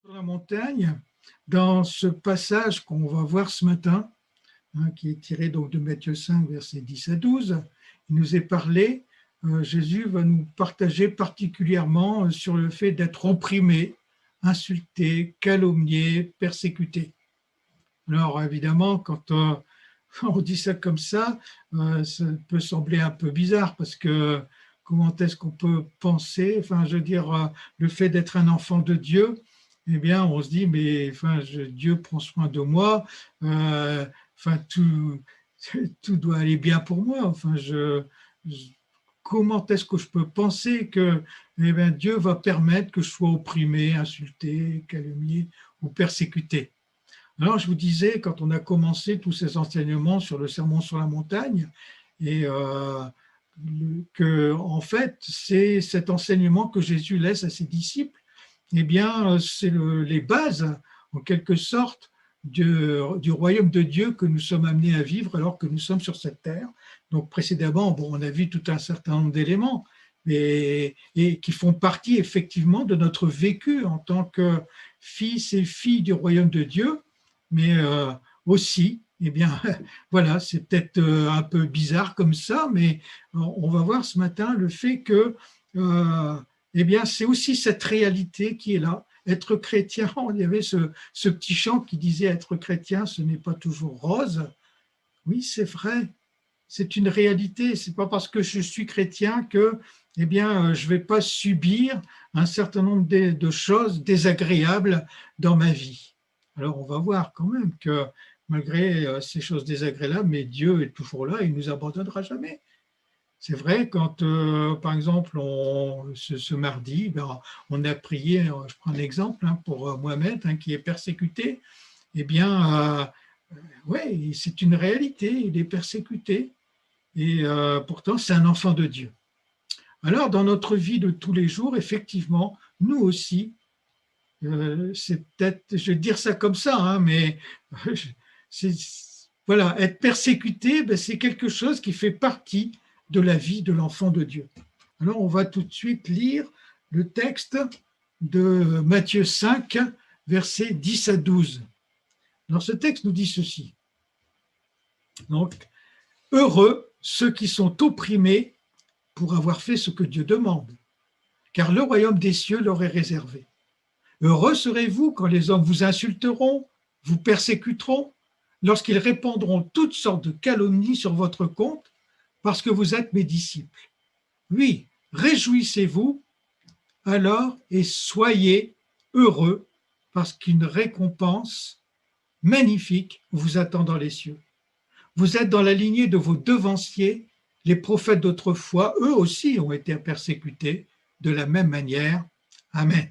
Sur la montagne, dans ce passage qu'on va voir ce matin, qui est tiré donc de Matthieu 5, versets 10 à 12, il nous est parlé, Jésus va nous partager particulièrement sur le fait d'être opprimé, insulté, calomnié, persécuté. Alors évidemment, quand on dit ça comme ça peut sembler un peu bizarre parce que comment est-ce qu'on peut penser, je veux dire, le fait d'être un enfant de Dieu, eh bien, on se dit, mais Dieu prend soin de moi, tout, tout doit aller bien pour moi. Comment est-ce que je peux penser que Dieu va permettre que je sois opprimé, insulté, calomnié ou persécuté? Alors, je vous disais, quand on a commencé tous ces enseignements sur le sermon sur la montagne, et que, en fait, c'est cet enseignement que Jésus laisse à ses disciples, eh bien, c'est les bases, en quelque sorte, du royaume de Dieu que nous sommes amenés à vivre alors que nous sommes sur cette terre. Donc, précédemment, on a vu tout un certain nombre d'éléments, et qui font partie effectivement de notre vécu en tant que fils et filles du royaume de Dieu, mais aussi, eh bien, voilà, c'est peut-être un peu bizarre comme ça, mais on va voir ce matin le fait que, eh bien, c'est aussi cette réalité qui est là. Être chrétien, il y avait ce petit chant qui disait être chrétien, ce n'est pas toujours rose. Oui, c'est vrai, c'est une réalité. C'est pas parce que je suis chrétien que, eh bien, je vais pas subir un certain nombre de choses désagréables dans ma vie. Alors, on va voir quand même que malgré ces choses désagréables, mais Dieu est toujours là et il ne nous abandonnera jamais. C'est vrai, quand, par exemple, ce mardi, on a prié, je prends un exemple pour Mohamed, qui est persécuté, eh bien, oui, c'est une réalité, il est persécuté, et pourtant, c'est un enfant de Dieu. Alors, dans notre vie de tous les jours, effectivement, nous aussi, c'est peut-être, je vais dire ça comme ça, mais c'est, voilà, être persécuté, c'est quelque chose qui fait partie de la vie de l'enfant de Dieu. Alors, on va tout de suite lire le texte de Matthieu 5, versets 10 à 12. Alors, ce texte nous dit ceci. Donc, heureux ceux qui sont opprimés pour avoir fait ce que Dieu demande, car le royaume des cieux leur est réservé. Heureux serez-vous quand les hommes vous insulteront, vous persécuteront, lorsqu'ils répandront toutes sortes de calomnies sur votre compte, parce que vous êtes mes disciples. Oui, réjouissez-vous alors et soyez heureux, parce qu'une récompense magnifique vous attend dans les cieux. Vous êtes dans la lignée de vos devanciers, les prophètes d'autrefois, eux aussi ont été persécutés de la même manière. Amen.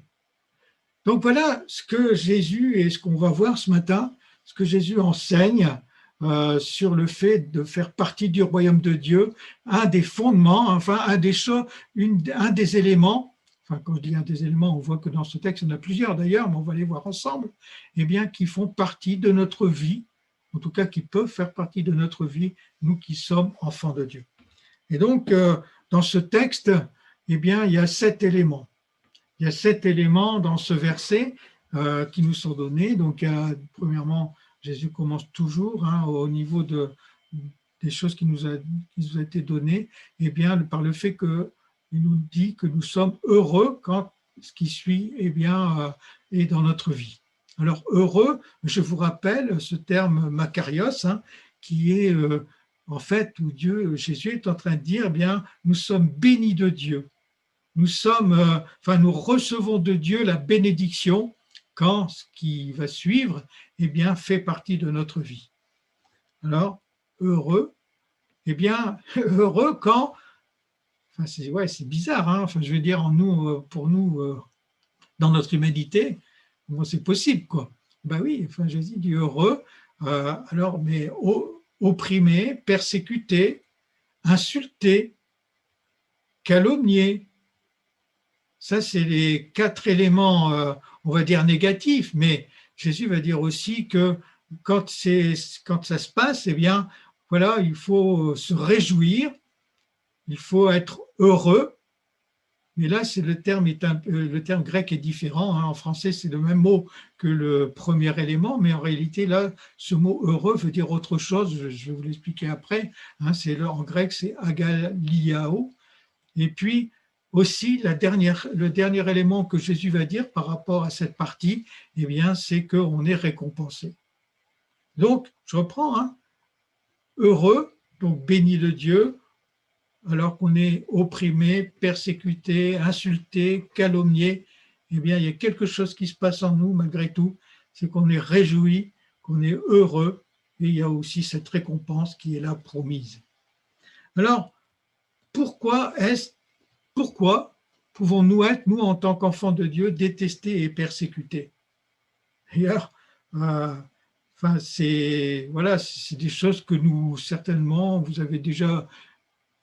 Donc voilà ce que Jésus et ce qu'on va voir ce matin, ce que Jésus enseigne sur le fait de faire partie du royaume de Dieu, un des fondements, un des éléments, quand je dis un des éléments, on voit que dans ce texte, il y en a plusieurs d'ailleurs, mais on va les voir ensemble, eh bien, qui font partie de notre vie, en tout cas qui peuvent faire partie de notre vie, nous qui sommes enfants de Dieu. Et donc, dans ce texte, eh bien, il y a 7 éléments. Il y a 7 éléments dans ce verset qui nous sont donnés. Donc, premièrement, Jésus commence toujours au niveau des choses qui nous ont été données, eh bien, par le fait qu'il nous dit que nous sommes heureux quand ce qui suit est dans notre vie. Alors, heureux, je vous rappelle ce terme makarios, qui est en fait où Jésus est en train de dire, eh bien, nous sommes bénis de Dieu. Nous recevons de Dieu la bénédiction quand ce qui va suivre, eh bien, fait partie de notre vie. Alors, heureux, eh bien, heureux quand, c'est bizarre, je veux dire, pour nous, dans notre humanité, c'est possible, quoi. Ben oui, Jésus dit heureux, alors, mais opprimé, persécuté, insulté, calomnié. Ça, c'est les 4 éléments, on va dire, négatifs, mais Jésus va dire aussi que quand ça se passe, eh bien, voilà, il faut se réjouir, il faut être heureux, mais là, le terme grec est différent. Hein. En français, c'est le même mot que le premier élément, mais en réalité, là, ce mot heureux veut dire autre chose. Je vais vous l'expliquer après. Hein. En grec, c'est agaliao. Et puis, aussi, le dernier élément que Jésus va dire par rapport à cette partie, eh bien, c'est qu'on est récompensé. Donc, je reprends, hein, heureux, donc béni de Dieu, alors qu'on est opprimé, persécuté, insulté, calomnié, eh bien, il y a quelque chose qui se passe en nous malgré tout, c'est qu'on est réjoui, qu'on est heureux, et il y a aussi cette récompense qui est là promise. Alors, pourquoi pouvons-nous être, nous, en tant qu'enfants de Dieu, détestés et persécutés? D'ailleurs, c'est des choses que nous, certainement, vous avez déjà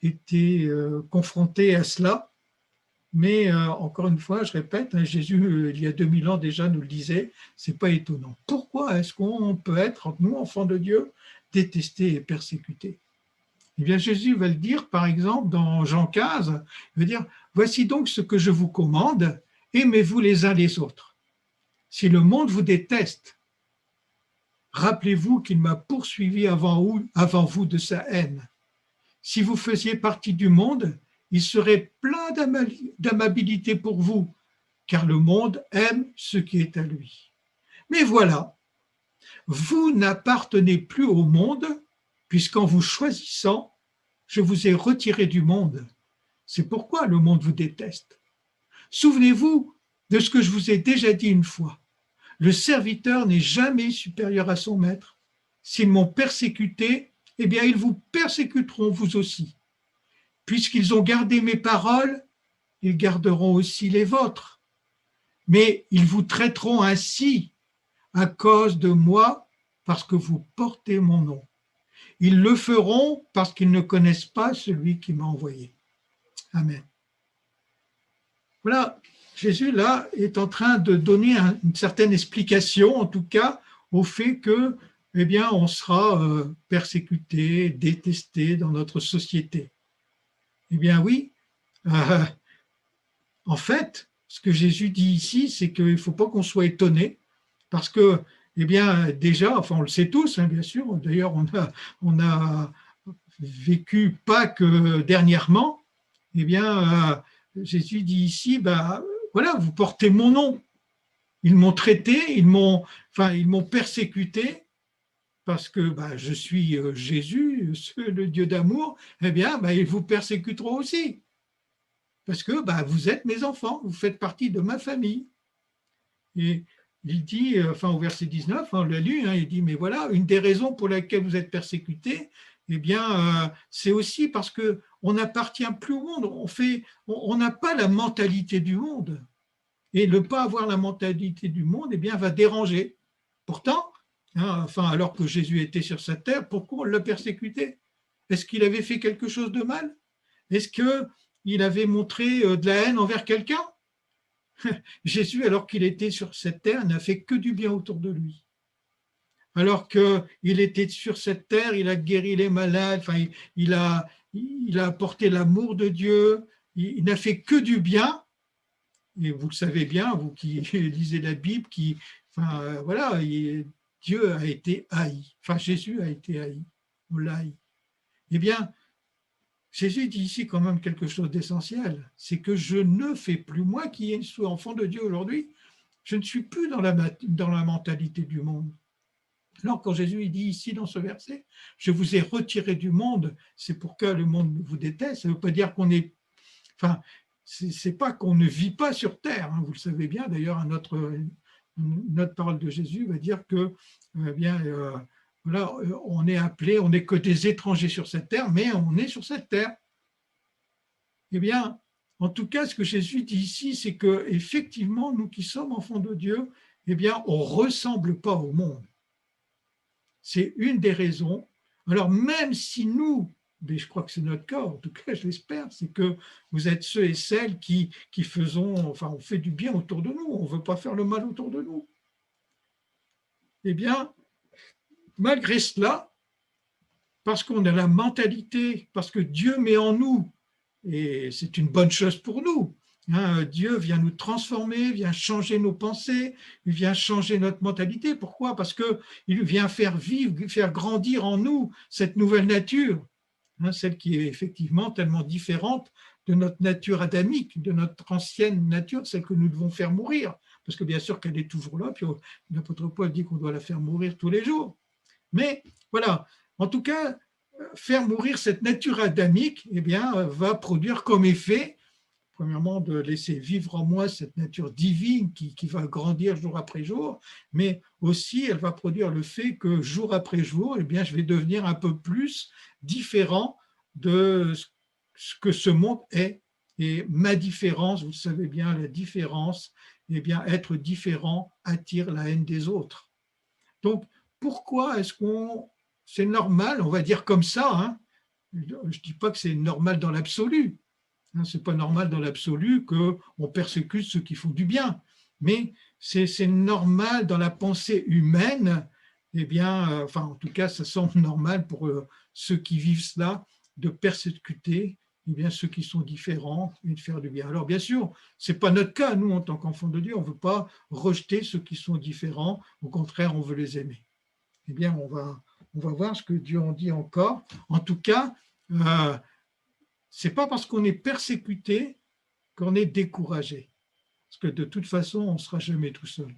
été confrontés à cela, mais encore une fois, je répète, hein, Jésus, il y a 2000 ans déjà, nous le disait, c'est pas étonnant. Pourquoi est-ce qu'on peut être, nous, enfants de Dieu, détestés et persécutés? Eh bien, Jésus va le dire, par exemple, dans Jean 15, il va dire, voici donc ce que je vous commande, aimez-vous les uns les autres. Si le monde vous déteste, rappelez-vous qu'il m'a poursuivi avant vous de sa haine. Si vous faisiez partie du monde, il serait plein d'amabilité pour vous, car le monde aime ce qui est à lui. Mais voilà, vous n'appartenez plus au monde, puisqu'en vous choisissant, je vous ai retiré du monde. C'est pourquoi le monde vous déteste. Souvenez-vous de ce que je vous ai déjà dit une fois. Le serviteur n'est jamais supérieur à son maître. S'ils m'ont persécuté, eh bien, ils vous persécuteront vous aussi. Puisqu'ils ont gardé mes paroles, ils garderont aussi les vôtres. Mais ils vous traiteront ainsi à cause de moi, parce que vous portez mon nom. Ils le feront parce qu'ils ne connaissent pas celui qui m'a envoyé. Amen. Voilà, Jésus, là, est en train de donner une certaine explication, en tout cas, au fait que, eh bien, on sera persécuté, détesté dans notre société. Eh bien, oui, en fait, ce que Jésus dit ici, c'est qu'il ne faut pas qu'on soit étonné, parce que, eh bien, déjà, enfin, on le sait tous, hein, bien sûr, d'ailleurs, on a vécu Pâques dernièrement, eh bien, Jésus dit ici, bah, voilà, vous portez mon nom. Ils m'ont traité, ils m'ont persécuté, parce que bah, je suis Jésus, le Dieu d'amour, eh bien, bah, ils vous persécuteront aussi. Parce que bah, vous êtes mes enfants, vous faites partie de ma famille. Et il dit, au verset 19, on l'a lu, hein, il dit, mais voilà, une des raisons pour laquelle vous êtes persécutés, eh bien, c'est aussi parce qu'on n'appartient plus au monde, on n'a pas la mentalité du monde. Et ne pas avoir la mentalité du monde, eh bien, va déranger. Pourtant, hein, alors que Jésus était sur cette terre, pourquoi on l'a persécuté? Est-ce qu'il avait fait quelque chose de mal? Est-ce qu'il avait montré de la haine envers quelqu'un? Jésus, alors qu'il était sur cette terre, n'a fait que du bien autour de lui. Alors qu'il était sur cette terre, il a guéri les malades, il a apporté l'amour de Dieu, il n'a fait que du bien. Et vous le savez bien, vous qui lisez la Bible, voilà, Dieu a été haï. Jésus a été haï. On l'a haï. Eh bien, Jésus dit ici quand même quelque chose d'essentiel, c'est que je ne fais plus, moi qui suis enfant de Dieu aujourd'hui, je ne suis plus dans la mentalité du monde. Alors quand Jésus dit ici dans ce verset, je vous ai retiré du monde, c'est pour que le monde vous déteste, ça ne veut pas dire qu'on est... c'est pas qu'on ne vit pas sur terre, hein, vous le savez bien, d'ailleurs notre parole de Jésus va dire que voilà, on est appelé, on n'est que des étrangers sur cette terre, mais on est sur cette terre. Eh bien, en tout cas, ce que Jésus dit ici, c'est que effectivement, nous qui sommes enfants de Dieu, eh bien, on ne ressemble pas au monde. C'est une des raisons. Alors, même si nous, mais je crois que c'est notre cas, en tout cas, je l'espère, c'est que vous êtes ceux et celles qui on fait du bien autour de nous, on ne veut pas faire le mal autour de nous. Eh bien, malgré cela, parce qu'on a la mentalité, parce que Dieu met en nous, et c'est une bonne chose pour nous, Hein, Dieu vient nous transformer, vient changer nos pensées, il vient changer notre mentalité. Pourquoi? Parce qu'il vient faire vivre, faire grandir en nous cette nouvelle nature, hein, celle qui est effectivement tellement différente de notre nature adamique, de notre ancienne nature, celle que nous devons faire mourir. Parce que bien sûr qu'elle est toujours là, puis l'apôtre Paul dit qu'on doit la faire mourir tous les jours. Mais voilà, en tout cas, faire mourir cette nature adamique, eh bien, va produire comme effet, premièrement, de laisser vivre en moi cette nature divine qui va grandir jour après jour, mais aussi elle va produire le fait que jour après jour, eh bien, je vais devenir un peu plus différent de ce que ce monde est. Et ma différence, vous le savez bien, la différence, eh bien, être différent attire la haine des autres. Donc, pourquoi est-ce qu'on... C'est normal, on va dire comme ça, hein, je ne dis pas que c'est normal dans l'absolu, hein, ce n'est pas normal dans l'absolu qu'on persécute ceux qui font du bien, mais c'est normal dans la pensée humaine, eh bien, enfin en tout cas ça semble normal pour ceux qui vivent cela, de persécuter eh bien, ceux qui sont différents et de faire du bien. Alors bien sûr, ce n'est pas notre cas, nous en tant qu'enfants de Dieu, on ne veut pas rejeter ceux qui sont différents, au contraire on veut les aimer. Eh bien on va voir ce que Dieu en dit encore. En tout cas, ce n'est pas parce qu'on est persécuté qu'on est découragé. Parce que de toute façon, on ne sera jamais tout seul.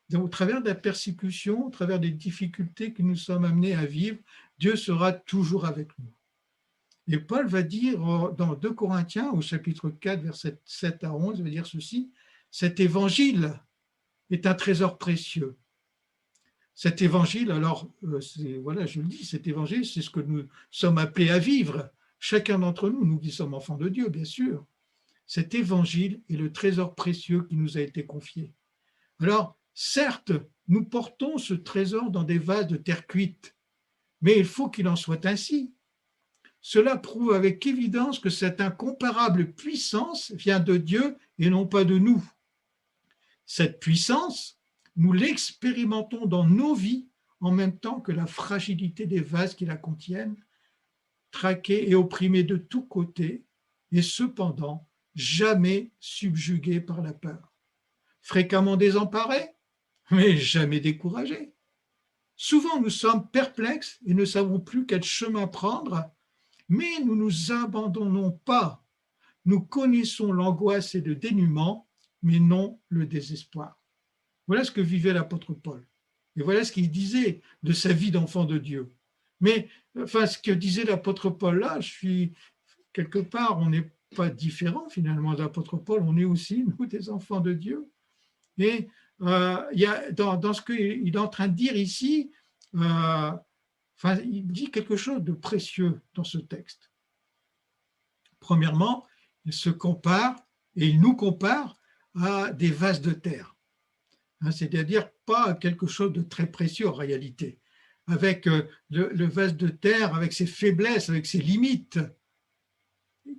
Donc, au travers de la persécution, au travers des difficultés que nous sommes amenés à vivre, Dieu sera toujours avec nous. Et Paul va dire dans 2 Corinthiens, au chapitre 4, versets 7 à 11, il va dire ceci: cet évangile est un trésor précieux. Cet évangile, alors, voilà, je le dis, cet évangile, c'est ce que nous sommes appelés à vivre. Chacun d'entre nous, nous qui sommes enfants de Dieu, bien sûr. Cet évangile est le trésor précieux qui nous a été confié. Alors, certes, nous portons ce trésor dans des vases de terre cuite, mais il faut qu'il en soit ainsi. Cela prouve avec évidence que cette incomparable puissance vient de Dieu et non pas de nous. Cette puissance, nous l'expérimentons dans nos vies en même temps que la fragilité des vases qui la contiennent, traqués et opprimés de tous côtés, et cependant jamais subjugués par la peur. Fréquemment désemparés, mais jamais découragés. Souvent, nous sommes perplexes et ne savons plus quel chemin prendre, mais nous ne nous abandonnons pas. Nous connaissons l'angoisse et le dénuement, mais non le désespoir. Voilà ce que vivait l'apôtre Paul. Et voilà ce qu'il disait de sa vie d'enfant de Dieu. Mais enfin, ce que disait l'apôtre Paul là, je suis quelque part, on n'est pas différent finalement de l'apôtre Paul, on est aussi, nous, des enfants de Dieu. Et il y a, dans ce qu'il est en train de dire ici, enfin, il dit quelque chose de précieux dans ce texte. Premièrement, il se compare, et il nous compare à des vases de terre. Hein, c'est-à-dire pas à quelque chose de très précieux en réalité, avec le vase de terre, avec ses faiblesses, avec ses limites,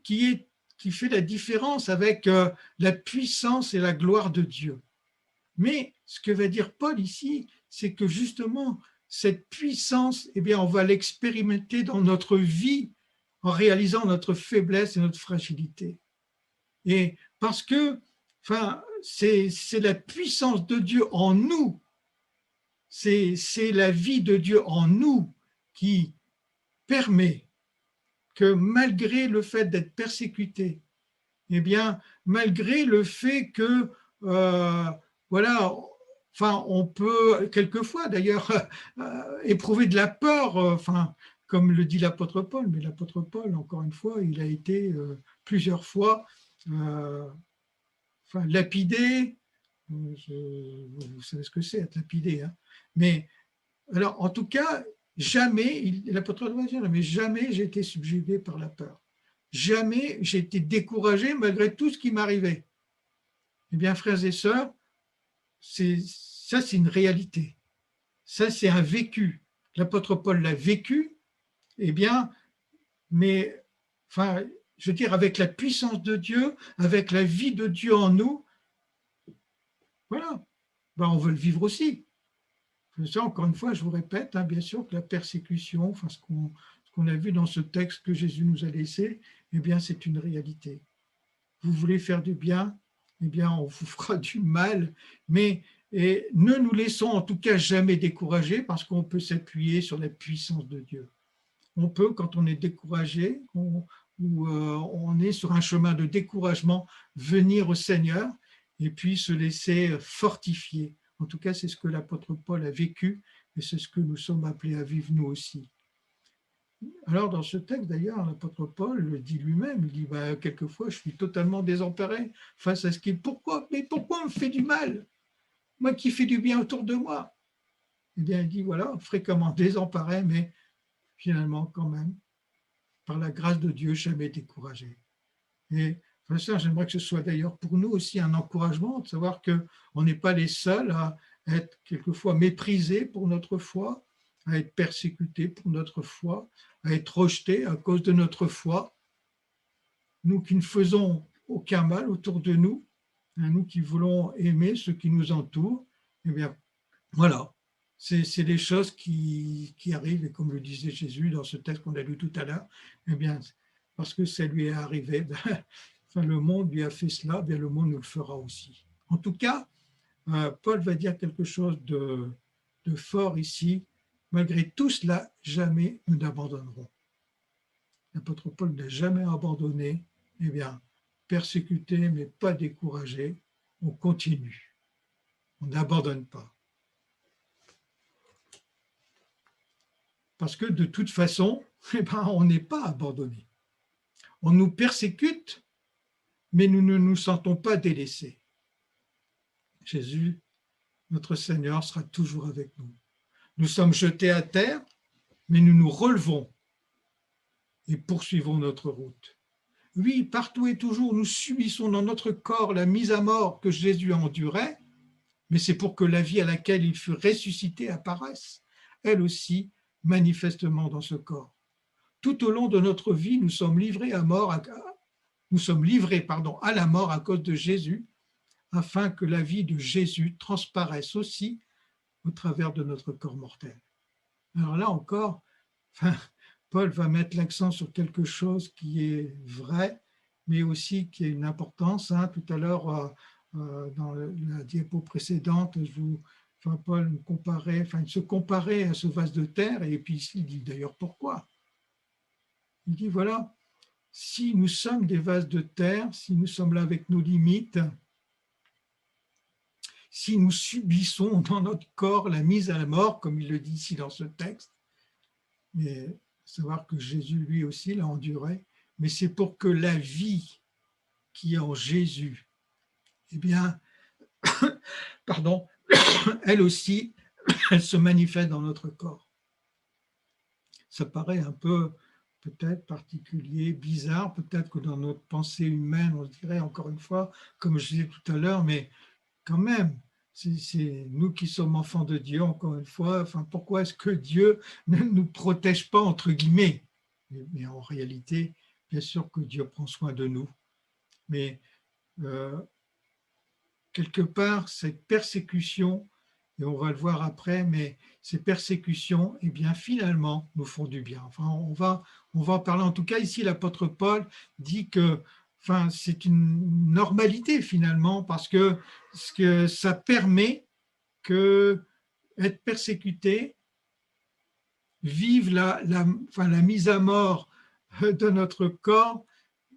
qui fait la différence avec la puissance et la gloire de Dieu. Mais ce que va dire Paul ici, c'est que justement, cette puissance, eh bien, on va l'expérimenter dans notre vie en réalisant notre faiblesse et notre fragilité. Et parce que, enfin, c'est la puissance de Dieu en nous, c'est la vie de Dieu en nous qui permet que malgré le fait d'être persécuté, eh bien, malgré le fait que, voilà, enfin, on peut quelquefois d'ailleurs éprouver de la peur, enfin, comme le dit l'apôtre Paul, mais l'apôtre Paul, encore une fois, il a été plusieurs fois enfin, lapidé, vous savez ce que c'est être lapidé, hein, mais alors en tout cas, jamais, l'apôtre Paul va dire, mais jamais j'ai été subjugué par la peur. Jamais j'ai été découragé malgré tout ce qui m'arrivait. Eh bien, frères et sœurs, ça c'est une réalité. Ça c'est un vécu. L'apôtre Paul l'a vécu, eh bien, mais enfin, je veux dire, avec la puissance de Dieu, avec la vie de Dieu en nous, voilà, ben, on veut le vivre aussi. Ça, encore une fois, je vous répète, hein, bien sûr que la persécution, enfin, ce qu'on a vu dans ce texte que Jésus nous a laissé, eh bien, c'est une réalité. vous voulez faire du bien, eh bien, on vous fera du mal, mais ne nous laissons en tout cas jamais décourager parce qu'on peut s'appuyer sur la puissance de Dieu. On peut, quand on est découragé ou on est sur un chemin de découragement, venir au Seigneur et puis se laisser fortifier. En tout cas, c'est ce que l'apôtre Paul a vécu et c'est ce que nous sommes appelés à vivre nous aussi. Alors, dans ce texte, d'ailleurs, l'apôtre Paul le dit lui-même, il dit quelquefois, je suis totalement désemparé face à ce qui est. Pourquoi on me fait du mal? Moi qui fais du bien autour de moi. Eh bien, il dit, voilà, fréquemment désemparé, mais finalement, quand même, par la grâce de Dieu, jamais découragé. Et ça, j'aimerais que ce soit d'ailleurs pour nous aussi un encouragement de savoir qu'on n'est pas les seuls à être quelquefois méprisés pour notre foi, à être persécutés pour notre foi, à être rejetés à cause de notre foi. Nous qui ne faisons aucun mal autour de nous, nous qui voulons aimer ceux qui nous entourent, eh bien, voilà, c'est des choses qui arrivent, et comme le disait Jésus dans ce texte qu'on a lu tout à l'heure, eh bien, parce que ça lui est arrivé, le monde lui a fait cela, bien le monde nous le fera aussi. En tout cas, Paul va dire quelque chose de fort ici. Malgré tout cela, jamais nous n'abandonnerons. L'apôtre Paul n'a jamais abandonné. Eh bien, persécuté, mais pas découragé, on continue. On n'abandonne pas. Parce que de toute façon, eh ben, on n'est pas abandonné. On nous persécute, mais nous ne nous sentons pas délaissés. Jésus, notre Seigneur, sera toujours avec nous. Nous sommes jetés à terre, mais nous nous relevons et poursuivons notre route. Oui, partout et toujours, nous subissons dans notre corps la mise à mort que Jésus endurait, mais c'est pour que la vie à laquelle il fut ressuscité apparaisse, elle aussi, manifestement dans ce corps. Tout au long de notre vie, nous sommes livrés à la mort à cause de Jésus, afin que la vie de Jésus transparaisse aussi au travers de notre corps mortel. Alors là encore, Paul va mettre l'accent sur quelque chose qui est vrai, mais aussi qui a une importance. Tout à l'heure, dans la diapo précédente, Paul se comparait à ce vase de terre, et puis ici, il dit d'ailleurs pourquoi. Il dit voilà, si nous sommes des vases de terre, si nous sommes là avec nos limites, si nous subissons dans notre corps la mise à la mort, comme il le dit ici dans ce texte, mais savoir que Jésus lui aussi l'a enduré, mais c'est pour que la vie qui est en Jésus, eh bien, elle aussi, elle se manifeste dans notre corps. Ça paraît un peu peut-être particulier, bizarre, peut-être que dans notre pensée humaine, on se dirait encore une fois, comme je disais tout à l'heure, mais quand même, c'est nous qui sommes enfants de Dieu, encore une fois, pourquoi est-ce que Dieu ne nous protège pas, entre guillemets? Mais en réalité, bien sûr que Dieu prend soin de nous. Mais quelque part, cette persécution, et on va le voir après, mais ces persécutions, eh bien, finalement, nous font du bien. On va en parler. En tout cas, ici, l'apôtre Paul dit que c'est une normalité, finalement, parce que ça permet que être persécuté, vivre la mise à mort de notre corps,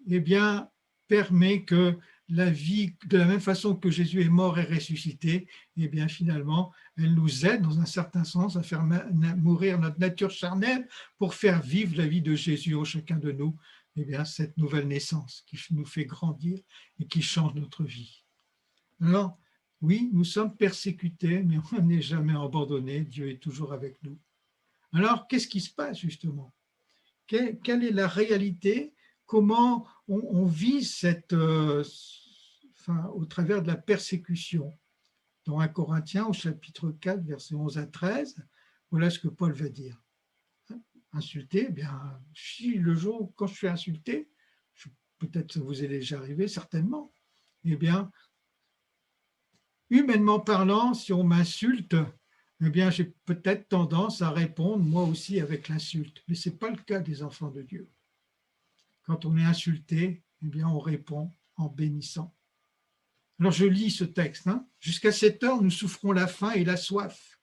eh bien, permet que la vie, de la même façon que Jésus est mort et ressuscité, eh bien finalement, elle nous aide dans un certain sens à faire mourir notre nature charnelle pour faire vivre la vie de Jésus en chacun de nous, eh bien cette nouvelle naissance qui nous fait grandir et qui change notre vie. Alors, oui, nous sommes persécutés, mais on n'est jamais abandonné, Dieu est toujours avec nous. Alors, qu'est-ce qui se passe justement? Quelle est la réalité? Comment on vit au travers de la persécution? Dans 1 Corinthiens, au chapitre 4, versets 11 à 13, voilà ce que Paul va dire. Insulté, eh bien, si le jour, quand je suis insulté, peut-être ça vous est déjà arrivé, certainement, eh bien, humainement parlant, si on m'insulte, eh bien, j'ai peut-être tendance à répondre moi aussi avec l'insulte. Mais ce n'est pas le cas des enfants de Dieu. Quand on est insulté, eh bien, on répond en bénissant. Alors je lis ce texte. Jusqu'à cette heure, nous souffrons la faim et la soif.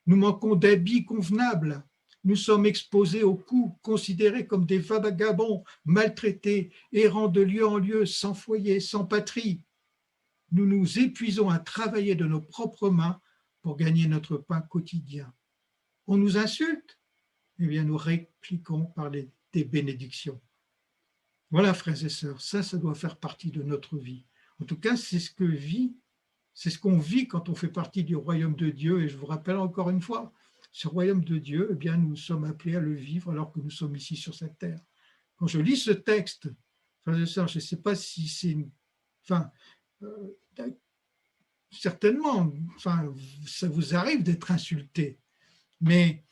Nous manquons d'habits convenables. Nous sommes exposés aux coups, considérés comme des vagabonds maltraités, errant de lieu en lieu, sans foyer, sans patrie. Nous nous épuisons à travailler de nos propres mains pour gagner notre pain quotidien. On nous insulte, eh bien nous répliquons par des bénédictions. Voilà, frères et sœurs, ça doit faire partie de notre vie. En tout cas, c'est ce qu'on vit quand on fait partie du royaume de Dieu. Et je vous rappelle encore une fois, ce royaume de Dieu, eh bien, nous sommes appelés à le vivre alors que nous sommes ici sur cette terre. Quand je lis ce texte, frères et sœurs, je ne sais pas si c'est certainement, ça vous arrive d'être insulté, mais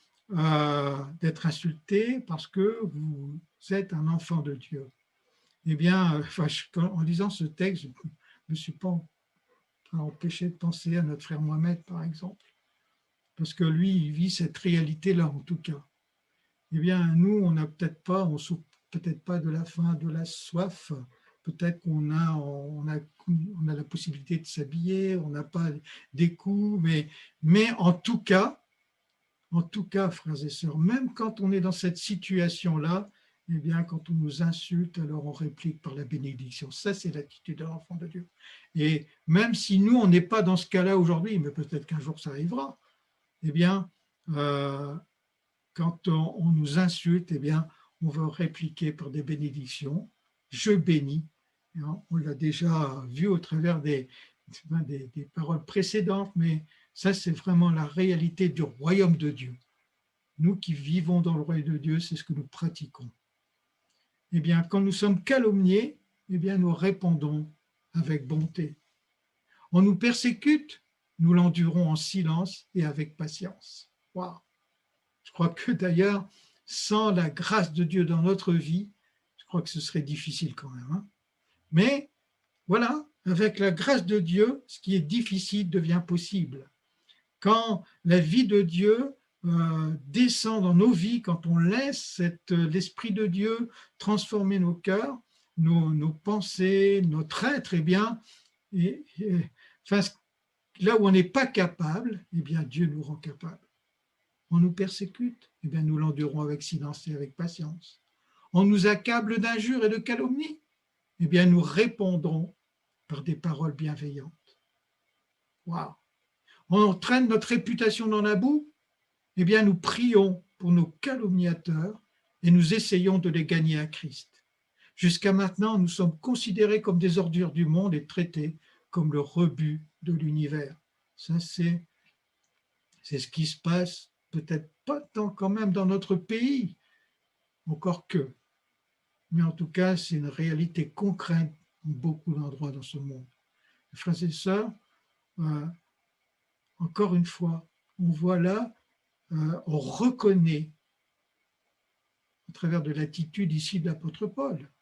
d'être insulté parce que vous êtes un enfant de Dieu. Eh bien, en lisant ce texte, je ne me suis pas empêché de penser à notre frère Mohamed, par exemple, parce que lui, il vit cette réalité-là, en tout cas. Eh bien, nous, on souffre peut-être pas de la faim, de la soif. Peut-être qu'on a la possibilité de s'habiller, on n'a pas des coups, mais en tout cas, frères et sœurs, même quand on est dans cette situation-là, eh bien, quand on nous insulte, alors on réplique par la bénédiction. Ça, c'est l'attitude de l'enfant de Dieu. Et même si nous, on n'est pas dans ce cas-là aujourd'hui, mais peut-être qu'un jour ça arrivera, eh bien, quand on nous insulte, eh bien, on va répliquer par des bénédictions. Je bénis. On l'a déjà vu au travers des paroles précédentes, mais ça, c'est vraiment la réalité du royaume de Dieu. Nous qui vivons dans le royaume de Dieu, c'est ce que nous pratiquons. Eh bien, quand nous sommes calomniés, eh bien, nous répondons avec bonté. On nous persécute, nous l'endurons en silence et avec patience. Waouh! Je crois que d'ailleurs, sans la grâce de Dieu dans notre vie, je crois que ce serait difficile quand même. Mais voilà, avec la grâce de Dieu, ce qui est difficile devient possible. Quand la vie de Dieu descend dans nos vies, quand on laisse l'Esprit de Dieu transformer nos cœurs, nos pensées, notre être, eh bien, là où on n'est pas capable, eh bien, Dieu nous rend capable. On nous persécute, eh bien, nous l'endurons avec silence et avec patience. On nous accable d'injures et de calomnies, eh bien, nous répondrons par des paroles bienveillantes. Waouh! On entraîne notre réputation dans la boue, eh bien, nous prions pour nos calomniateurs et nous essayons de les gagner à Christ. Jusqu'à maintenant, nous sommes considérés comme des ordures du monde et traités comme le rebut de l'univers. Ça, c'est ce qui se passe, peut-être pas tant quand même dans notre pays, encore que. Mais en tout cas, c'est une réalité concrète dans beaucoup d'endroits dans ce monde. Frères et sœurs, encore une fois, on voit là, on reconnaît à travers de l'attitude ici de l'apôtre Paul,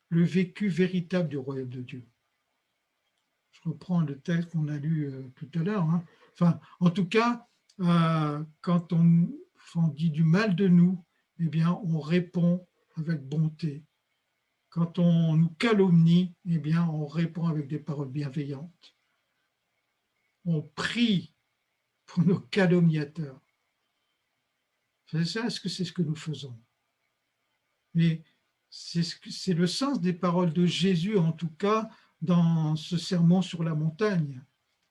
le vécu véritable du royaume de Dieu. Je reprends le texte qu'on a lu tout à l'heure. Enfin, en tout cas, quand on dit du mal de nous, eh bien, on répond avec bonté. Quand on nous calomnie, eh bien, on répond avec des paroles bienveillantes. On prie pour nos calomniateurs. C'est ça, est-ce que c'est ce que nous faisons? Mais c'est le sens des paroles de Jésus, en tout cas, dans ce sermon sur la montagne.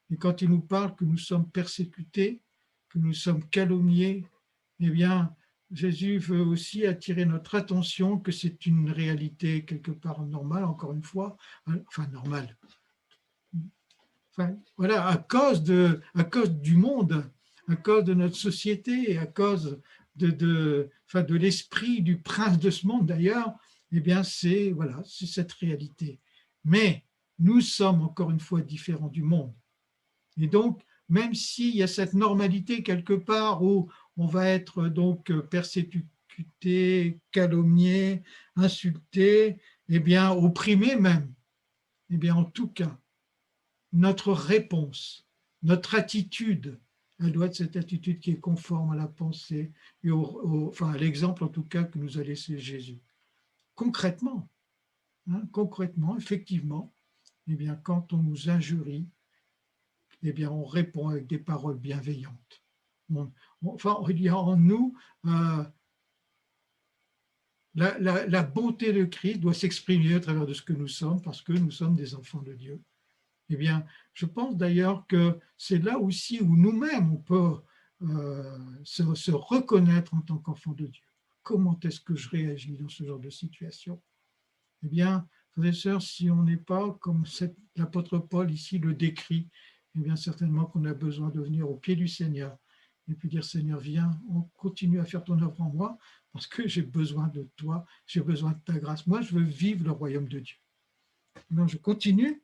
Et quand il nous parle que nous sommes persécutés, que nous sommes calomniés, eh bien, Jésus veut aussi attirer notre attention que c'est une réalité quelque part normale, encore une fois, enfin normale. Enfin, voilà, à cause du monde, à cause de notre société et à cause de l'esprit du prince de ce monde d'ailleurs, eh bien c'est cette réalité. Mais nous sommes encore une fois différents du monde. Et donc, même s'il y a cette normalité quelque part où on va être donc persécuté, calomnié, insulté, eh bien opprimé même, eh bien en tout cas, notre réponse, notre attitude, elle doit être cette attitude qui est conforme à la pensée et à l'exemple en tout cas que nous a laissé Jésus. Concrètement, hein, concrètement, effectivement, eh bien, quand on nous injurie, eh bien, on répond avec des paroles bienveillantes. Enfin, il y a en nous la bonté de Christ doit s'exprimer à travers de ce que nous sommes, parce que nous sommes des enfants de Dieu. Eh bien, je pense d'ailleurs que c'est là aussi où nous-mêmes, on peut se reconnaître en tant qu'enfant de Dieu. Comment est-ce que je réagis dans ce genre de situation? Eh bien, frères et sœurs, si on n'est pas comme l'apôtre Paul ici le décrit, eh bien certainement qu'on a besoin de venir au pied du Seigneur et puis dire, Seigneur, viens, on continue à faire ton œuvre en moi parce que j'ai besoin de toi, j'ai besoin de ta grâce. Moi, je veux vivre le royaume de Dieu. Donc, je continue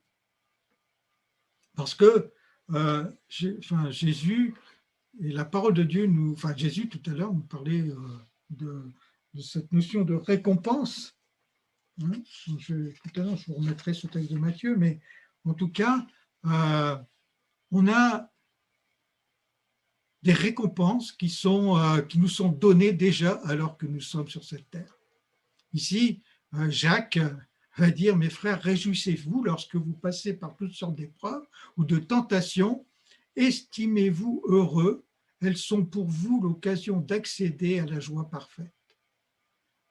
parce que Jésus et la parole de Dieu, Jésus tout à l'heure nous parlait de cette notion de récompense. Tout à l'heure, je vous remettrai ce texte de Matthieu, mais en tout cas, on a des récompenses qui nous sont données déjà alors que nous sommes sur cette terre. Ici, Jacques va dire, mes frères, réjouissez-vous lorsque vous passez par toutes sortes d'épreuves ou de tentations, estimez-vous heureux, elles sont pour vous l'occasion d'accéder à la joie parfaite.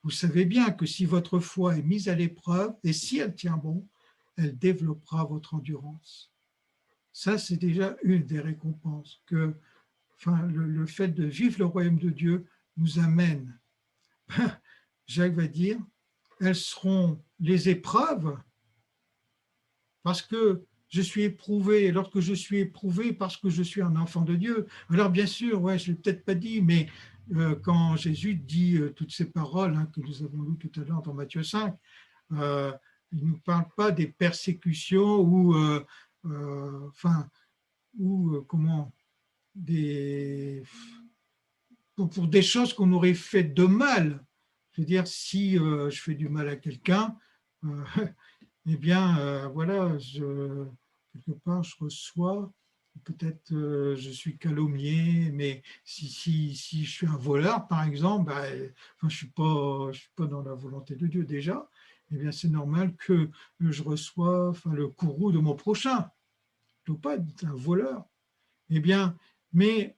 Vous savez bien que si votre foi est mise à l'épreuve, et si elle tient bon, elle développera votre endurance. Ça, c'est déjà une des récompenses que le fait de vivre le royaume de Dieu nous amène. Jacques va dire, elles seront les épreuves parce que je suis éprouvé, et lorsque je suis éprouvé parce que je suis un enfant de Dieu. Alors bien sûr, je ne l'ai peut-être pas dit, mais quand Jésus dit toutes ces paroles que nous avons lues tout à l'heure dans Matthieu 5, il ne nous parle pas des persécutions ou comment pour des choses qu'on aurait fait de mal. Je veux dire, si je fais du mal à quelqu'un, eh bien, voilà, quelque part, je reçois, peut-être je suis calomnié, mais si je suis un voleur, par exemple, je ne suis pas dans la volonté de Dieu déjà, eh bien, c'est normal que je reçois le courroux de mon prochain. Je ne dois pas être un voleur. Eh bien, mais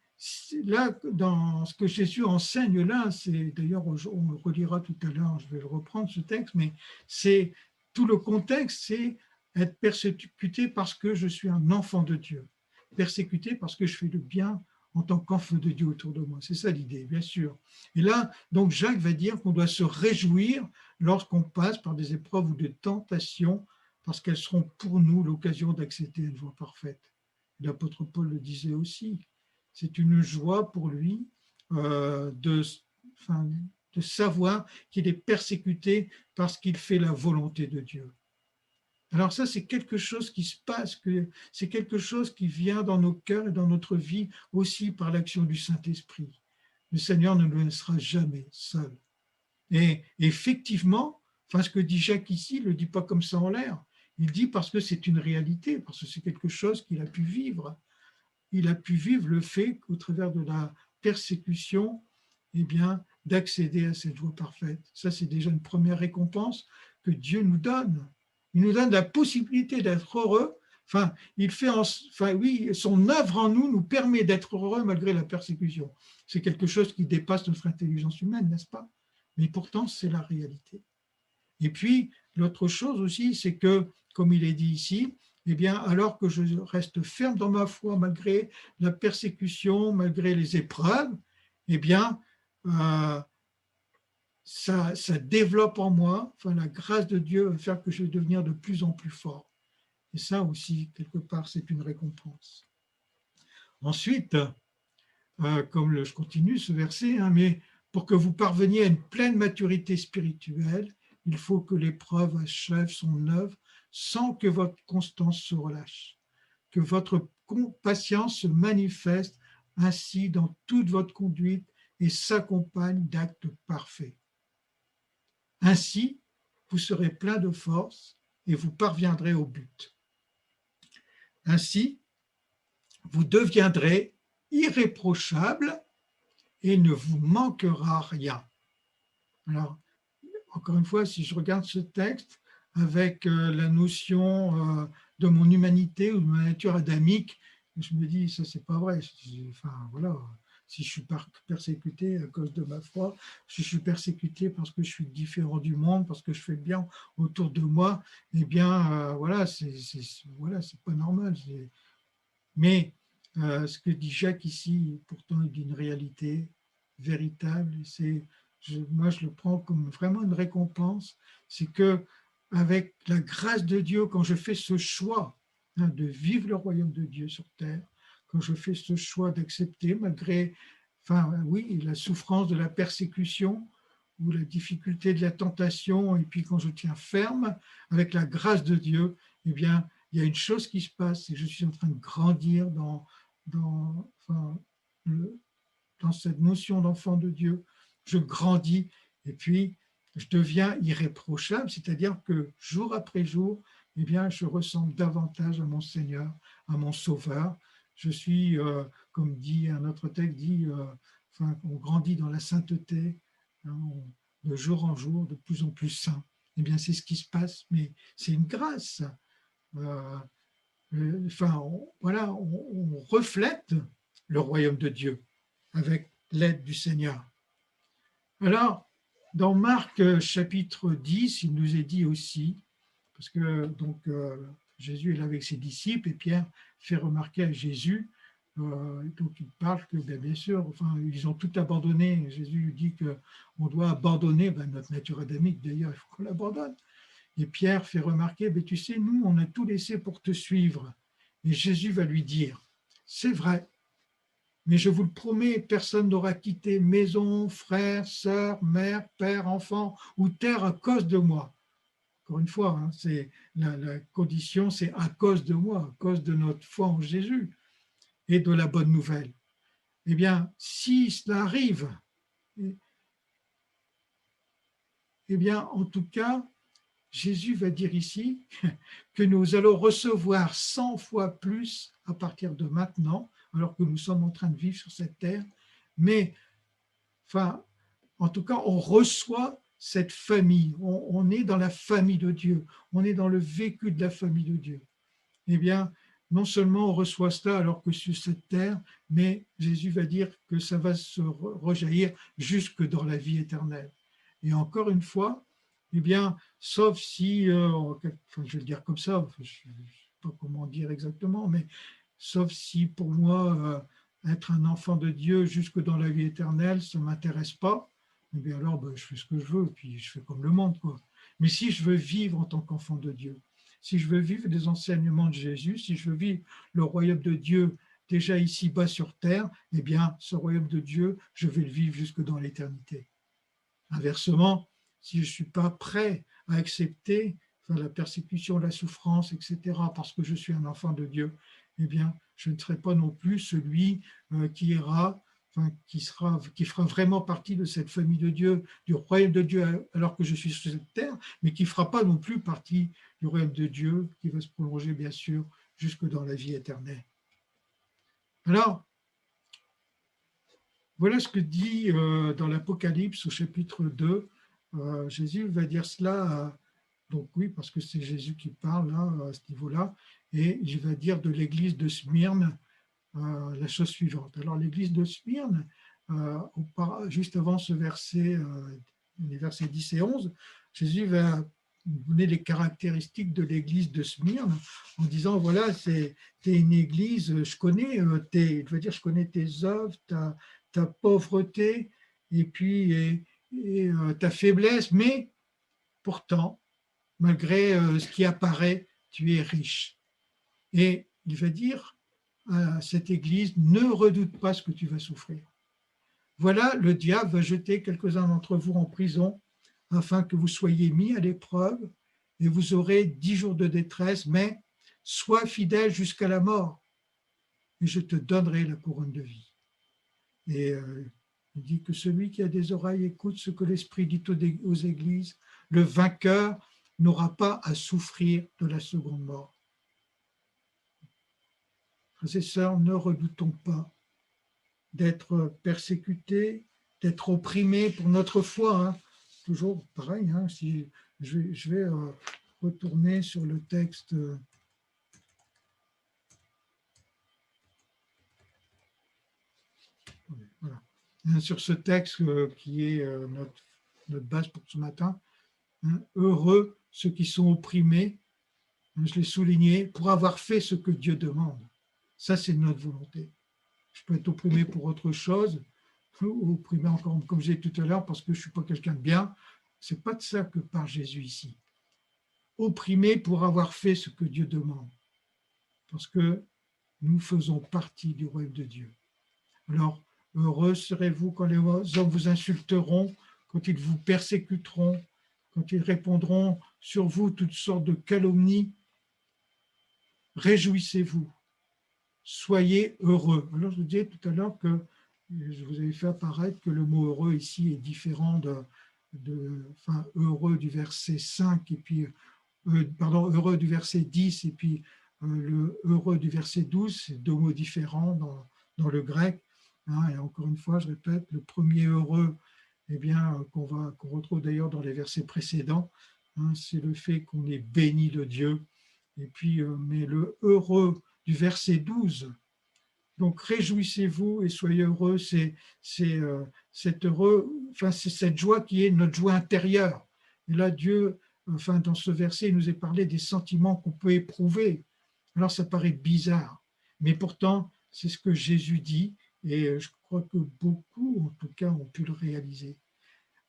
là, dans ce que Jésus enseigne là, c'est d'ailleurs, on le relira tout à l'heure, je vais le reprendre ce texte, mais c'est tout le contexte, c'est être persécuté parce que je suis un enfant de Dieu, persécuté parce que je fais le bien en tant qu'enfant de Dieu autour de moi. C'est ça l'idée, bien sûr. Et là, donc Jacques va dire qu'on doit se réjouir lorsqu'on passe par des épreuves ou des tentations, parce qu'elles seront pour nous l'occasion d'accéder à une voie parfaite. L'apôtre Paul le disait aussi. C'est une joie pour lui de savoir qu'il est persécuté parce qu'il fait la volonté de Dieu. Alors ça, c'est quelque chose qui se passe, c'est quelque chose qui vient dans nos cœurs et dans notre vie aussi par l'action du Saint-Esprit. Le Seigneur ne nous laissera jamais seuls. Et effectivement, ce que dit Jacques ici, il ne le dit pas comme ça en l'air. Il dit parce que c'est une réalité, parce que c'est quelque chose qu'il a pu vivre. Il a pu vivre le fait qu'au travers de la persécution, eh bien, d'accéder à cette joie parfaite. Ça, c'est déjà une première récompense que Dieu nous donne. Il nous donne la possibilité d'être heureux. Son œuvre en nous permet d'être heureux malgré la persécution. C'est quelque chose qui dépasse notre intelligence humaine, n'est-ce pas? Mais pourtant, c'est la réalité. Et puis, l'autre chose aussi, c'est que, comme il est dit ici, eh bien, alors que je reste ferme dans ma foi, malgré la persécution, malgré les épreuves, eh bien, ça développe en moi, la grâce de Dieu va faire que je vais devenir de plus en plus fort. Et ça aussi, quelque part, c'est une récompense. Ensuite, je continue ce verset, mais pour que vous parveniez à une pleine maturité spirituelle, il faut que l'épreuve achève son œuvre sans que votre constance se relâche, que votre patience se manifeste ainsi dans toute votre conduite et s'accompagne d'actes parfaits. Ainsi, vous serez plein de force et vous parviendrez au but. Ainsi, vous deviendrez irréprochable et ne vous manquera rien. Alors, encore une fois, si je regarde ce texte, avec la notion de mon humanité ou de ma nature adamique, je me dis, ça, c'est pas vrai. Enfin, voilà. Si je suis persécuté à cause de ma foi, si je suis persécuté parce que je suis différent du monde, parce que je fais bien autour de moi, eh bien, voilà, voilà, c'est pas normal. Mais ce que dit Jacques ici, pourtant, il dit une réalité véritable. Moi, je le prends comme vraiment une récompense. C'est que avec la grâce de Dieu, quand je fais ce choix de vivre le royaume de Dieu sur terre, quand je fais ce choix d'accepter, malgré, enfin, oui, la souffrance de la persécution ou la difficulté de la tentation, et puis quand je tiens ferme avec la grâce de Dieu, eh bien, il y a une chose qui se passe, c'est que je suis en train de grandir enfin, dans cette notion d'enfant de Dieu. Je grandis et puis je deviens irréprochable, c'est-à-dire que jour après jour, eh bien, je ressemble davantage à mon Seigneur, à mon Sauveur. Je suis, comme dit un autre texte, enfin, on grandit dans la sainteté, hein, de jour en jour, de plus en plus saint. Eh bien, c'est ce qui se passe, mais c'est une grâce. Euh, enfin, voilà, on reflète le royaume de Dieu avec l'aide du Seigneur. Alors, dans Marc chapitre 10, il nous est dit aussi, parce que donc Jésus est là avec ses disciples et Pierre fait remarquer à Jésus, donc il parle que bien sûr, enfin, ils ont tout abandonné. Jésus lui dit qu'on doit abandonner notre nature adamique, d'ailleurs, il faut qu'on l'abandonne. Et Pierre fait remarquer, tu sais, nous, on a tout laissé pour te suivre. Et Jésus va lui dire, c'est vrai, mais je vous le promets, personne n'aura quitté maison, frère, sœur, mère, père, enfant ou terre à cause de moi. Encore une fois, hein, c'est la condition, c'est à cause de moi, à cause de notre foi en Jésus et de la bonne nouvelle. Eh bien, si cela arrive, eh bien, en tout cas, Jésus va dire ici que nous allons recevoir 100 fois plus à partir de maintenant, alors que nous sommes en train de vivre sur cette terre. Mais, enfin, en tout cas, on reçoit cette famille. On est dans la famille de Dieu. On est dans le vécu de la famille de Dieu. Eh bien, non seulement on reçoit cela alors que sur cette terre, mais Jésus va dire que ça va se rejaillir jusque dans la vie éternelle. Et encore une fois, eh bien, sauf si, enfin, je vais le dire comme ça, je ne sais pas comment dire exactement, mais sauf si pour moi, être un enfant de Dieu jusque dans la vie éternelle, ça ne m'intéresse pas, eh bien alors je fais ce que je veux, puis je fais comme le monde, quoi. Mais si je veux vivre en tant qu'enfant de Dieu, si je veux vivre des enseignements de Jésus, si je veux vivre le royaume de Dieu déjà ici-bas sur terre, eh bien, ce royaume de Dieu, je vais le vivre jusque dans l'éternité. Inversement, si je ne suis pas prêt à accepter la persécution, la souffrance, etc., parce que je suis un enfant de Dieu, eh bien, je ne serai pas non plus celui qui ira, qui fera vraiment partie de cette famille de Dieu, du royaume de Dieu, alors que je suis sur cette terre, mais qui ne fera pas non plus partie du royaume de Dieu, qui va se prolonger, bien sûr, jusque dans la vie éternelle. Alors, voilà ce que dit dans l'Apocalypse au chapitre 2. Jésus va dire cela, donc oui, parce que c'est Jésus qui parle là, à ce niveau-là, et il va dire de l'église de Smyrne la chose suivante. Alors l'église de Smyrne, juste avant ce verset, les versets 10 et 11, Jésus va donner les caractéristiques de l'église de Smyrne en disant, voilà, tu es une église, je connais, je connais tes œuvres, ta pauvreté et puis ta faiblesse, mais pourtant, malgré ce qui apparaît, tu es riche. Et il va dire à cette église, ne redoute pas ce que tu vas souffrir. Voilà, le diable va jeter quelques-uns d'entre vous en prison afin que vous soyez mis à l'épreuve et vous aurez 10 jours de détresse, mais sois fidèle jusqu'à la mort et je te donnerai la couronne de vie. Et il dit que celui qui a des oreilles écoute ce que l'Esprit dit aux églises, le vainqueur n'aura pas à souffrir de la seconde mort. Frères et sœurs, ne redoutons pas d'être persécutés, d'être opprimés pour notre foi. Hein. Toujours pareil, hein, si je vais retourner sur le texte. Voilà. Sur ce texte qui est notre base pour ce matin. Heureux ceux qui sont opprimés, je l'ai souligné, pour avoir fait ce que Dieu demande. Ça, c'est notre volonté. Je peux être opprimé pour autre chose, ou opprimé encore, comme j'ai dit tout à l'heure, parce que je ne suis pas quelqu'un de bien. Ce n'est pas de ça que parle Jésus ici. Opprimé pour avoir fait ce que Dieu demande. Parce que nous faisons partie du royaume de Dieu. Alors, heureux serez-vous quand les hommes vous insulteront, quand ils vous persécuteront, quand ils répondront sur vous toutes sortes de calomnies. Réjouissez-vous, soyez heureux. Alors, je vous disais tout à l'heure que je vous avais fait apparaître que le mot heureux ici est différent enfin, heureux du verset 5 et puis, heureux du verset 10 et puis le heureux du verset 12, c'est deux mots différents dans le grec. Et encore une fois, je répète, le premier heureux, eh bien, qu'on retrouve d'ailleurs dans les versets précédents, c'est le fait qu'on est béni de Dieu. Et puis, mais le heureux du verset 12, donc réjouissez-vous et soyez heureux, c'est cette joie qui est notre joie intérieure. Et là, Dieu, enfin, dans ce verset, il nous est parlé des sentiments qu'on peut éprouver. Alors, ça paraît bizarre, mais pourtant, c'est ce que Jésus dit, et je crois que beaucoup, en tout cas, ont pu le réaliser.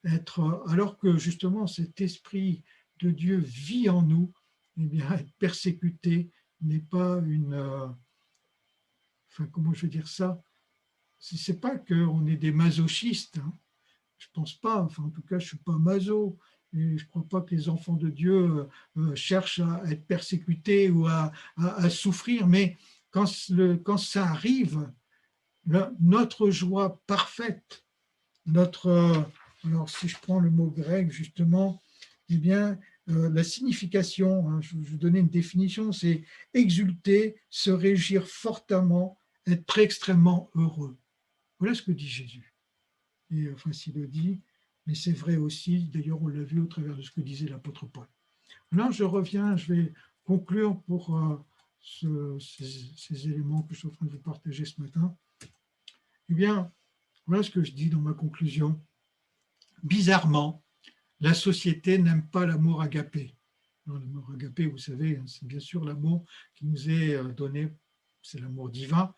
Alors que justement, cet esprit de Dieu vit en nous, eh bien, être persécuté n'est pas enfin, comment je veux dire ça? C'est pas qu'on est des masochistes, hein. Je pense pas, enfin, en tout cas, je suis pas maso, et je crois pas que les enfants de Dieu cherchent à être persécutés ou à souffrir, mais quand ça arrive, notre joie parfaite, alors si je prends le mot grec justement, eh bien, la signification, hein, je vais vous donner une définition, c'est exulter, se réjouir fortement, être extrêmement heureux. Voilà ce que dit Jésus. Et enfin, s'il le dit, mais c'est vrai aussi, d'ailleurs, on l'a vu au travers de ce que disait l'apôtre Paul. Là, je reviens, je vais conclure pour ces éléments que je suis en train de vous partager ce matin. Eh bien, voilà ce que je dis dans ma conclusion. Bizarrement, la société n'aime pas l'amour agapé. L'amour agapé, vous savez, c'est bien sûr l'amour qui nous est donné, c'est l'amour divin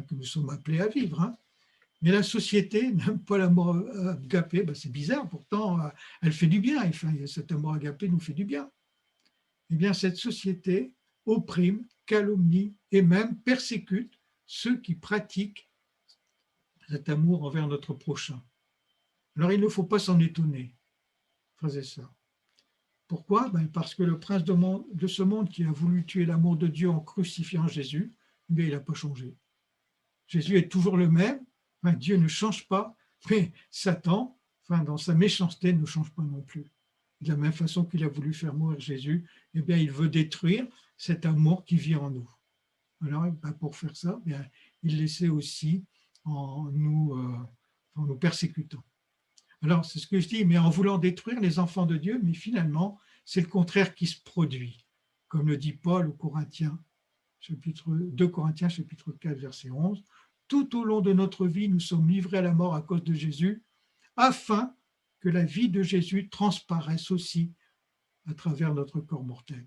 que nous sommes appelés à vivre. Mais la société n'aime pas l'amour agapé. Ben, c'est bizarre, pourtant, elle fait du bien. Enfin, cet amour agapé nous fait du bien. Eh bien, cette société opprime, calomnie et même persécute ceux qui pratiquent cet amour envers notre prochain. Alors, il ne faut pas s'en étonner, frères et sœurs. Pourquoi? Parce que le prince de ce monde qui a voulu tuer l'amour de Dieu en crucifiant Jésus, il n'a pas changé. Jésus est toujours le même, Dieu ne change pas, mais Satan, dans sa méchanceté, ne change pas non plus. De la même façon qu'il a voulu faire mourir Jésus, eh bien, il veut détruire cet amour qui vit en nous. Alors, pour faire ça, il l'essaie aussi en nous persécutant. Alors, c'est ce que je dis, mais en voulant détruire les enfants de Dieu, mais finalement, c'est le contraire qui se produit. Comme le dit Paul aux Corinthiens, 2 Corinthiens, chapitre 4, verset 11. Tout au long de notre vie, nous sommes livrés à la mort à cause de Jésus, afin que la vie de Jésus transparaisse aussi à travers notre corps mortel.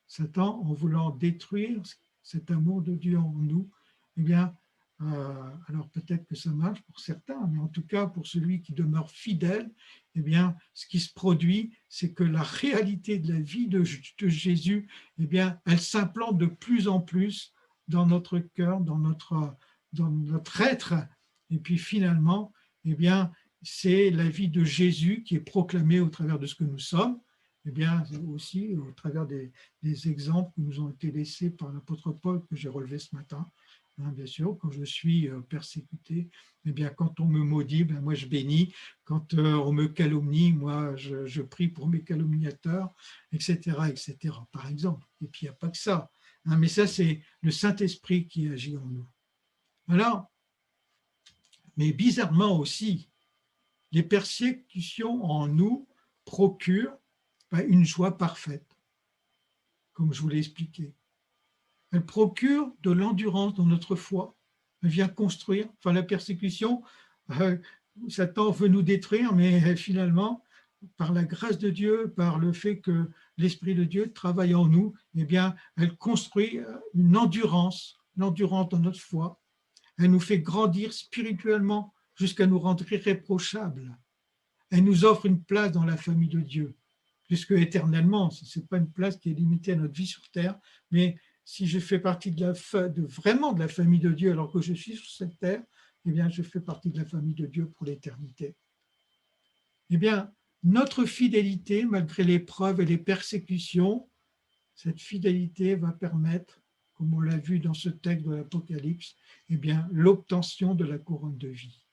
Satan, en voulant détruire cet amour de Dieu en nous, eh bien, alors peut-être que ça marche pour certains, mais en tout cas pour celui qui demeure fidèle, eh bien, ce qui se produit, c'est que la réalité de la vie de Jésus, eh bien, elle s'implante de plus en plus dans notre cœur, dans notre être, et puis finalement, eh bien, c'est la vie de Jésus qui est proclamée au travers de ce que nous sommes, eh bien, aussi au travers des exemples qui nous ont été laissés par l'apôtre Paul que j'ai relevé ce matin. Bien sûr, quand je suis persécuté, eh bien, quand on me maudit, moi je bénis. Quand on me calomnie, moi je prie pour mes calomniateurs, etc., etc., par exemple. Et puis il n'y a pas que ça. Mais ça, c'est le Saint-Esprit qui agit en nous. Alors, mais bizarrement aussi, les persécutions en nous procurent une joie parfaite. comme je vous l'ai expliqué. Elle procure de l'endurance dans notre foi. Elle vient construire, enfin la persécution, Satan veut nous détruire, mais finalement, par la grâce de Dieu, par le fait que l'Esprit de Dieu travaille en nous, eh bien, elle construit une endurance dans notre foi. Elle nous fait grandir spirituellement jusqu'à nous rendre irréprochables. Elle nous offre une place dans la famille de Dieu, puisque éternellement, ce n'est pas une place qui est limitée à notre vie sur terre, mais si je fais partie vraiment de la famille de Dieu alors que je suis sur cette terre, eh bien, je fais partie de la famille de Dieu pour l'éternité. Eh bien, notre fidélité, malgré les l'épreuve et les persécutions, cette fidélité va permettre, comme on l'a vu dans ce texte de l'Apocalypse, eh bien, l'obtention de la couronne de vie.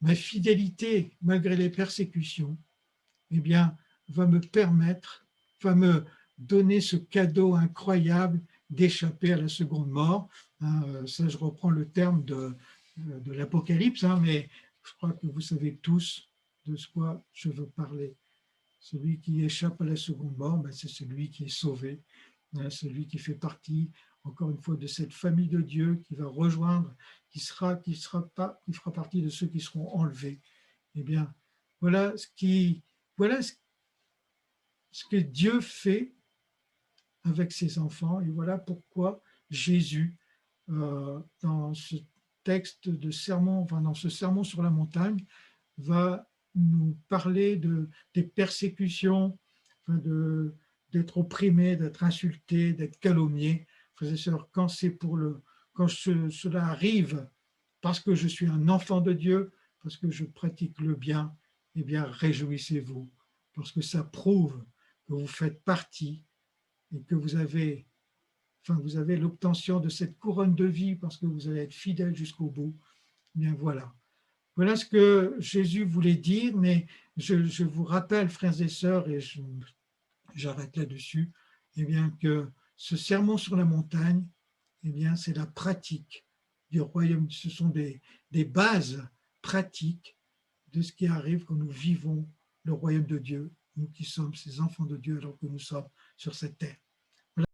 Ma fidélité, malgré les persécutions, eh bien, va me permettre, va me donner ce cadeau incroyable d'échapper à la seconde mort. Ça, je reprends le terme de l'Apocalypse, mais je crois que vous savez tous de quoi je veux parler. Celui qui échappe à la seconde mort, c'est celui qui est sauvé, celui qui fait partie, encore une fois, de cette famille de Dieu qui va rejoindre, qui fera partie de ceux qui seront enlevés. Eh bien, voilà ce que Dieu fait avec ses enfants, et voilà pourquoi Jésus, dans ce texte de sermon, dans ce sermon sur la montagne, va nous parler des persécutions, d'être opprimé, d'être insulté, d'être calomnié. Frères et sœurs, quand cela arrive parce que je suis un enfant de Dieu, parce que je pratique le bien, eh bien réjouissez-vous, parce que ça prouve que vous faites partie et que vous avez l'obtention de cette couronne de vie parce que vous allez être fidèle jusqu'au bout. Eh bien voilà. Voilà ce que Jésus voulait dire, mais je vous rappelle, frères et sœurs, et j'arrête là-dessus, eh bien que ce sermon sur la montagne, eh bien c'est la pratique du royaume. Ce sont des bases pratiques de ce qui arrive quand nous vivons le royaume de Dieu, nous qui sommes ces enfants de Dieu alors que nous sommes sur cette terre.